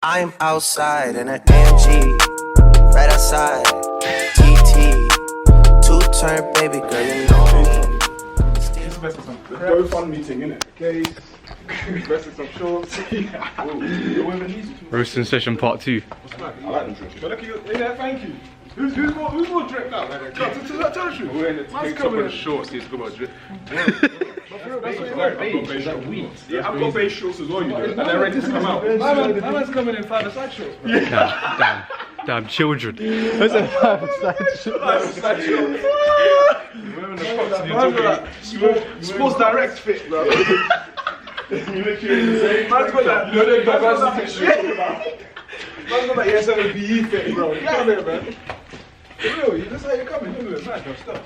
I'm outside in an AMG, right outside, TT, two-turn baby girl, you know me. It's the best of some GoFund meeting, innit? Okay. Best of some shorts. Roasting session part 2. I like them drinks. But look at you, yeah, thank you. Who's more drip now? Tell the truth. We're in the top of the shorts, he's got drip. That's what you like. I've got beige shorts as well, you know. And they're ready to come out. My man's coming in 5-a-side shorts. Damn children. What's a 5-a-side shorts? Wearing the Fox, Sports Direct fit, bro. You literally say, man's got that, you know, the diversity shit you're talking about. Man's got that ESL PE fit, bro. Get out of there, man. For real, that's how you're coming. Look at that, nice, stop.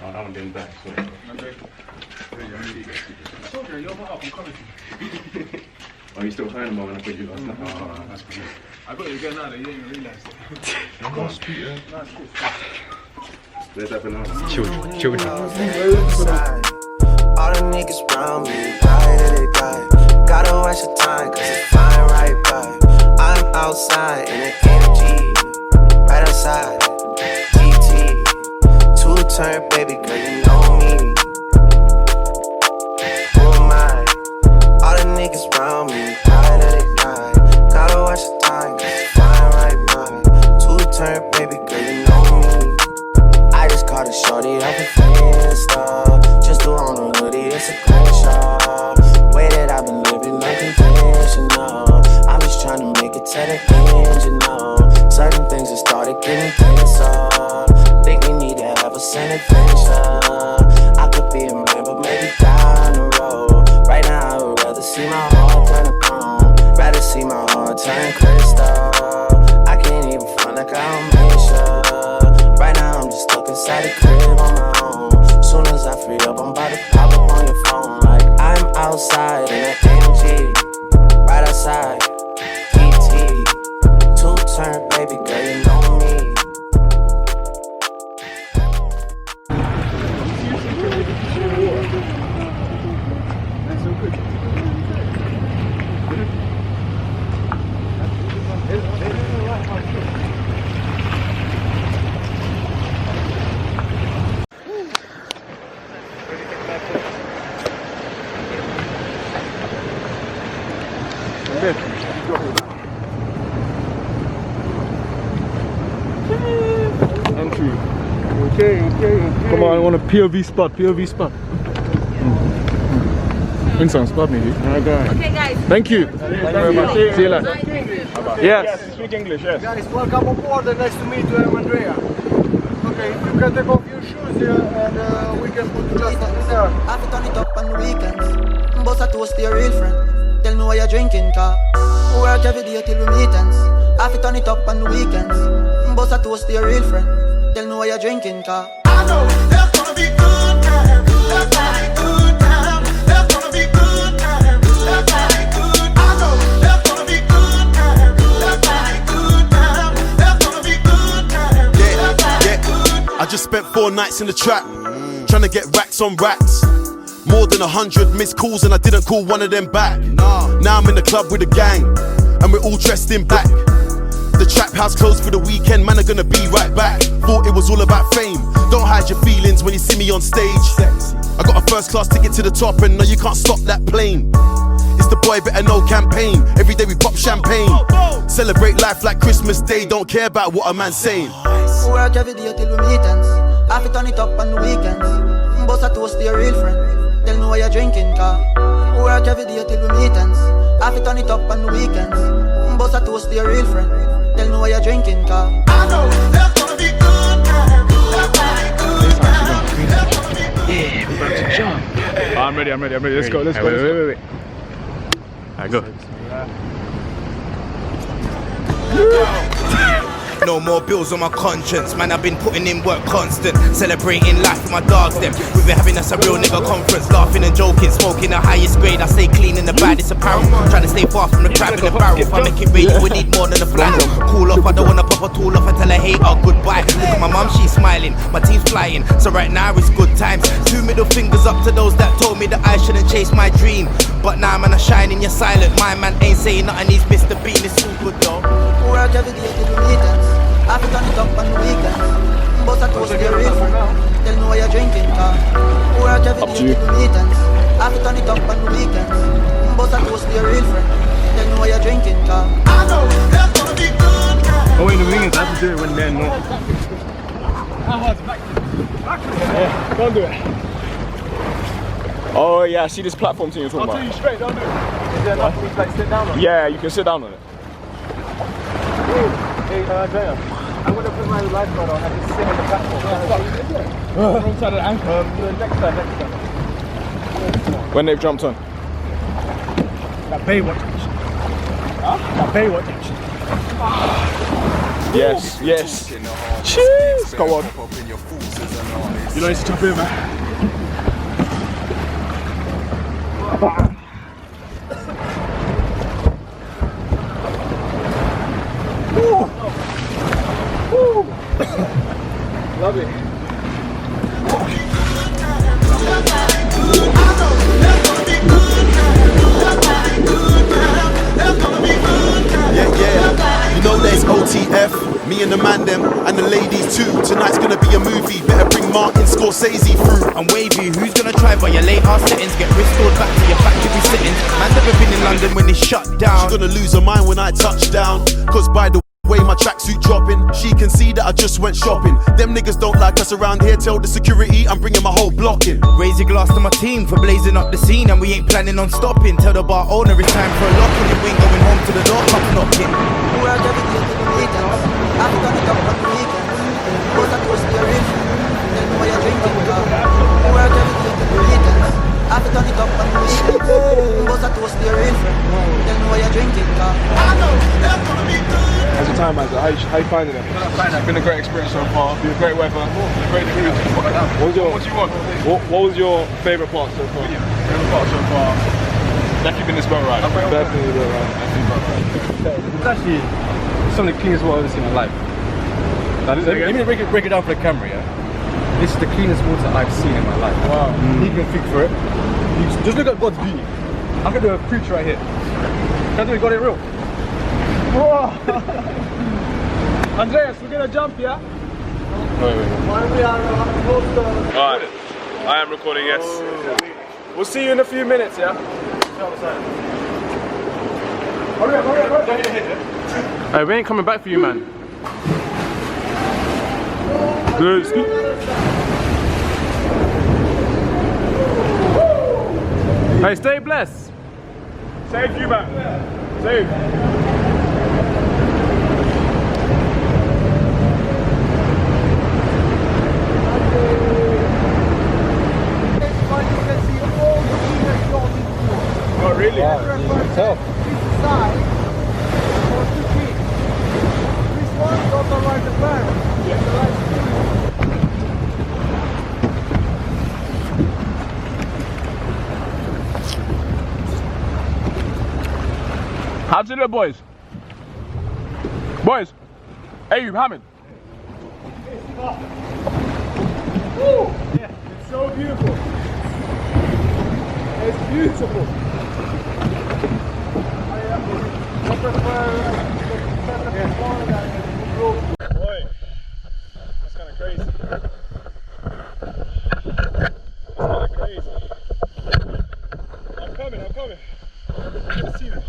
Oh, that one didn't back, so. Okay. It's okay, you're not up, I'm coming to you. Are you still trying them when I put you last night? Oh, that's good. I got you again now that you ain't even realised it. I can't speak, yeah. No, it's cool. Where's that banana? Children. All the niggas round me, right at it, guy. Gotta watch your time, cause it's flying right by. I'm outside in an AMG, right outside, GT, two-turn baby girl, you know me. Who am I? All the niggas round me, right at it, guy. Gotta watch your time, cause it's flying right by. Two-turn baby girl, you know me. I just caught a shorty off a Insta. Just do on a hoodie, it's a crenshaw. Way that I've been living unconventional. I'm just trying to make it to the end, you know. Certain things have started getting tenser. Think we need to have a Senate adventure. I could be a man, but maybe down the road. Right now I would rather see my heart turn to chrome. Rather see my heart turn crystal. I can't even front like I'm sure. Right now I'm just stuck inside the crib on my own. Soon as I free up, I'm about to pop up on your phone. Like I'm outside in an AMG, right outside, PT, two-turn baby girl, you know me. Entry. Okay. Come on, I want a POV spot. Win some spot, maybe. Alright, Okay, guys. Thank you. Thank you very much. See you later. Yes. Speak English, yes. Guys, welcome aboard and nice to meet you. I'm Andrea. Okay, if you can take off your shoes here and we can put just up there. I fi turn it up on the weekends. Bust a toast to your real friend. Tell me what you're drinking, car. Work every day till we meet ends. I fi turn it up on the weekends. Bust a toast to your real friend. Tell me what you're drinking, car. I know there's gonna be good times. There's gonna be good times. There's gonna be good times. There's gonna be good. I know there's gonna be good times. There's gonna be good times. There's gonna be good times. Yeah. I just spent 4 nights in the trap, trying to get racks on racks. More than 100 missed calls and I didn't call one of them back. Now I'm in the club with a gang and we're all dressed in black. The trap house closed for the weekend, man are gonna be right back. Thought it was all about fame. Don't hide your feelings when you see me on stage. I got a first class ticket to the top and no, you can't stop that plane. It's the boy better know campaign. Every day we pop champagne. Celebrate life like Christmas Day. Don't care about what a man's saying. Work every day till we meet ends. I fi turn it up on the weekends. Bust a toast to your real friend. Tell me what you're drinking, car. Work every day till we meet ends. I fi turn it up on the weekends. Bust a toast to your real friend. Tell me what you're drinking, car. I know there's gonna be good times. There's gonna be good times. There's gonna be good. Yeah, we're about to jump. I'm ready. Let's go. Wait. Alright, go. No more bills on my conscience. Man, I've been putting in work constant. Celebrating life with my dogs, them. We've been having us a real nigga conference. Laughing and joking, smoking the highest grade. I stay clean in the baddest apparel. Trying to stay far from the crab in the barrel. If I make it rain, you would need more than a flannel. Cool off, I don't wanna pop a tool off and tell a hater goodbye. Look at my mum, she's smiling. My team's flying. So right now it's good times. 2 middle fingers up to those that told me that I shouldn't chase my dream. But now man, I shine in your silent. My man ain't saying nothing, he's Mr. Bean. It's all good though. Work every day till we meetings. I fi turn it up on the weekends. But I toast your real friend. Tell me why you're drinking, car. Work every day till we meetings. I fi turn it up on the weekends. But I toast your real friend. Tell me why you're drinking, car. I know that's gonna be good, car. Oh wait, the thing is, I have to do it when they're not. Yeah, don't do it. Oh yeah, I see this platform thing you're talking I'll about. tell you straight, don't do it. Is there enough for me to like sit down on? Yeah, you can sit down on it. Hey, Andrea, I'm gonna put my lifeguard on and just sit on the platform. Wrong side of the ankle. Next time. When they've jumped on. That Baywatch action. Huh? That Baywatch action. Yes, yes. Cheers. Go on. You know, it's jump in, man. Lovely. Yeah. You know there's OTF, me and the man them, and the ladies too. Tonight's gonna be a movie, better bring Martin Scorsese through. I'm wavy, who's gonna try by your late ass settings? Get restored back to your factory sittings. Man, never been in London when it's shut down. She's gonna lose her mind when I touch down. Cause by the way my tracksuit dropping, she can see that I just went shopping. Them niggas don't like us around here, tell the security I'm bringing my whole block in. Raise your glass to my team for blazing up the scene, and we ain't planning on stopping. Tell the bar owner it's time for a lock-in, and we ain't going home till the door comes knocking. Work every day till the weekends. I fi turn it up on the weekends. But I toast your real friend. Tell me why you're drinking, car. Work every day till the weekends. I fi turn it up on the weekends. But I toast your real friend. Tell me why you're drinking, car. I know that's gonna be good. How's your time, Isaac? How you finding it? It's been a great experience so far. Been great weather. Great food. What do you want? What was your favourite part so far? Favorite part so far. Definitely been this boat ride. Definitely the right. It's actually some of the cleanest water I've ever seen in my life. Let me break it down for the camera, yeah? This is the cleanest water I've seen in my life. Wow. He can think for it. Just look at God's beauty. I could do a preach right here. Can we got it real? Whoa. Andreas, we're gonna jump, yeah? Wait. Why we are close to... Alright, I am recording, yes. We'll see you in a few minutes, yeah? Hurry up. Hey, we ain't coming back for you, man. Hey, stay blessed. Save you, man. Save. Oh, really? You can tell. Side, or 2 feet. This one got the right environment. Yeah. The right How's it, boys? Boys, hey, you Hammond. Woo! Yeah, it's so beautiful. It's beautiful. Boy, that's kind of crazy. That's kind of crazy. I'm coming. Let's see them.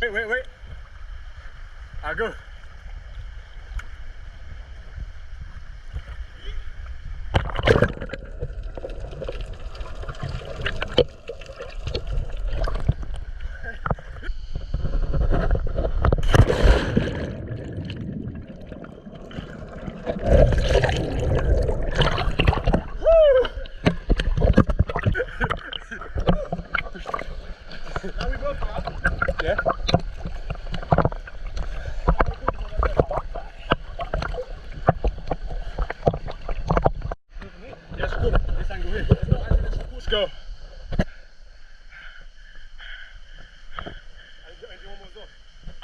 Wait. I'll go. Now we both, yeah?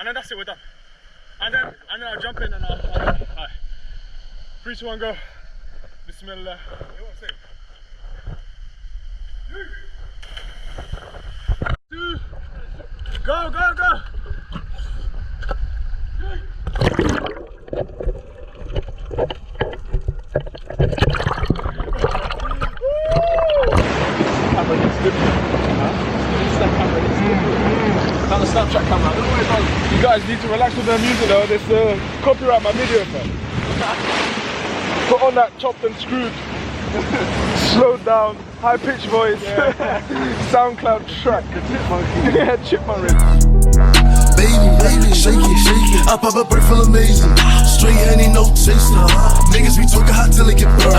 And then that's it, we're done. And then I'll jump in and I'll alright. 3, 2, 1, go. Bismillah. Go, go, go! It's on the Snapchat camera. You guys need to relax with the music though, there's copyright my video, fam. Put on that chopped and screwed, slowed down, high pitched voice, SoundCloud track. Yeah, chipmunk rhythm. Baby, shake it. I pop a brick full amazing. Straight Henny, no chaser. Niggas be talking hot till they get burned.